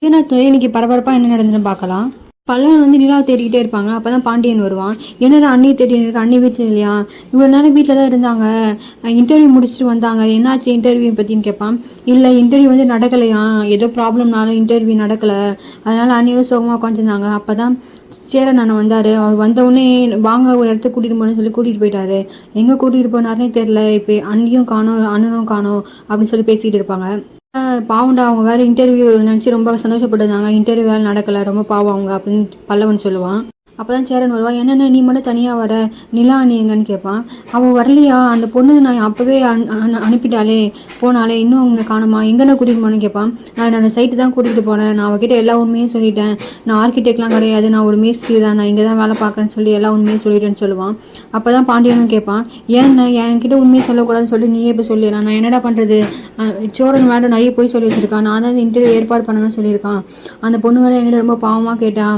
ஏன்னா இன்னைக்கு பரபரப்பா என்ன நடந்துன்னு பார்க்கலாம். பல்லவன் வந்து நிலா தேடிக்கிட்டே இருப்பாங்க. அப்பதான் பாண்டியன் வருவான். என்னடா அண்ணி தேடின்னு இருக்கு, அண்ணி வீட்டுல இல்லையா? இவ்வளவு நேரம் வீட்டுல தான் இருந்தாங்க, இன்டர்வியூ முடிச்சுட்டு வந்தாங்க, என்னாச்சு இன்டர்வியூ பத்தின்னு கேட்பான். இல்ல இன்டர்வியூ வந்து நடக்கலையா, ஏதோ ப்ராப்ளம்னால இன்டர்வியூ நடக்கல, அதனால அண்ணியும் சோகமா உட்காந்துருந்தாங்க. அப்பதான் சேரன் அண்ணன் வந்தாரு. அவர் வந்த உடனே வாங்க ஒரு இடத்துக்கு கூட்டிட்டு போன்னு சொல்லி கூட்டிட்டு போயிட்டாரு. எங்க கூட்டிட்டு போனாருன்னே தெரியல, இப்ப அண்ணியும் காணோம் அண்ணனும் காணோம் அப்படின்னு சொல்லி பேசிட்டு இருப்பாங்க. பாவம்டா, அவங்க வேற இன்டர்வியூ நினச்சி ரொம்ப சந்தோஷப்பட்டிருந்தாங்க, இன்டர்வியூ வேலை நடக்கல, ரொம்ப பாவம் அவங்க அப்படின்னு பல்லவன் சொல்லுவான். அப்பதான் சேரன் வருவான். என்னென்ன நீ மட்டும் தனியா வர, நிலா நீ எங்கன்னு கேட்பான். அவன் வரலையா, அந்த பொண்ணு நான் அப்பவே அனுப்பிட்டாலே போனாலே, இன்னும் அவங்க காணுமா, எங்கன்னு கூட்டிட்டு போனேன்னு கேட்பான். நான் என்னோட சைட்டு தான் கூட்டிட்டு போனேன், நான் அவகிட்ட எல்லா உண்மையும் சொல்லிட்டேன், நான் ஆர்கிடெக்ட்லாம் கிடையாது, நான் ஒரு மேஸ்திரி தான், நான் இங்கே தான் வேலை பார்க்குறேன்னு சொல்லி எல்லா உண்மையும் சொல்லிட்டேன்னு சொல்லுவான். அப்பதான் பாண்டியனும் கேட்பான். ஏன்னா என்கிட்ட உண்மையை சொல்லக்கூடாதுன்னு சொல்லி நீயே இப்போ சொல்லி நான் என்னடா பண்றது, சோழன் வேற நிறைய போய் சொல்லி வச்சிருக்கான், நான் தான் இன்டர்வியூ ஏற்பாடு பண்ணணும்னு சொல்லியிருக்கான், அந்த பொண்ணு வேற என்கிட்ட ரொம்ப பாவமா கேட்டா,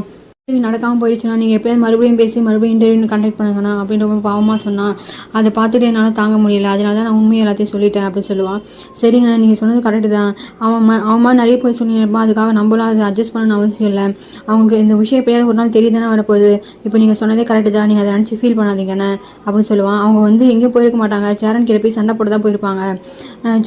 இன்டர்வியூ நடக்காமல் போயிடுச்சுன்னா நீங்கள் எப்படியாவது மறுபடியும் பேசி மறுபடியும் இன்டர்வியூ கண்டக்ட் பண்ணுங்கண்ணா அப்படின்னு ரொம்ப பாவமாக சொன்னான். அதை பார்த்துட்டு என்னால் தாங்க முடியல, அதனால தான் நான் உண்மையை எல்லாத்தையும் சொல்லிட்டேன் அப்படின்னு சொல்லுவான். சரிங்கண்ணா, நீங்கள் சொன்னது கரெக்டு தான், அவன் நிறைய போய் சொல்லியிருப்பான், அதுக்காக நம்மளும் அதை அட்ஜஸ்ட் பண்ணணும்னு அவசியம் இல்லை, அவங்களுக்கு இந்த விஷயம் எப்படியாவது ஒரு நாள் தெரியுதானே வரப்போகுது, இப்போ நீங்கள் சொன்னதே கரெக்டு தான், நீங்கள் அதை நினச்சி ஃபீல் பண்ணாதீங்கண்ணே அப்படின்னு சொல்லுவான். அவங்க வந்து எங்கேயும் போயிருக்க மாட்டாங்க, சேரன் கிட்ட போய் சண்டை போட தான் போயிருப்பாங்க,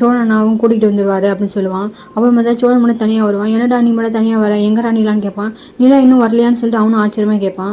சோழனாவும் கூட்டிகிட்டு வந்துடுவார் அப்படின்னு சொல்லுவான். அப்புறமா தான் சோழன் மட்டும் தனியாக வருவான். என்னடா நீ மட்டும் தனியாக வர, எங்கடா நிலான்னு கேட்பான். நிலா இன்னும் வரலையான்னு சொல்லிட்டு அவனும் ஆச்சரியமாக கேட்பான்.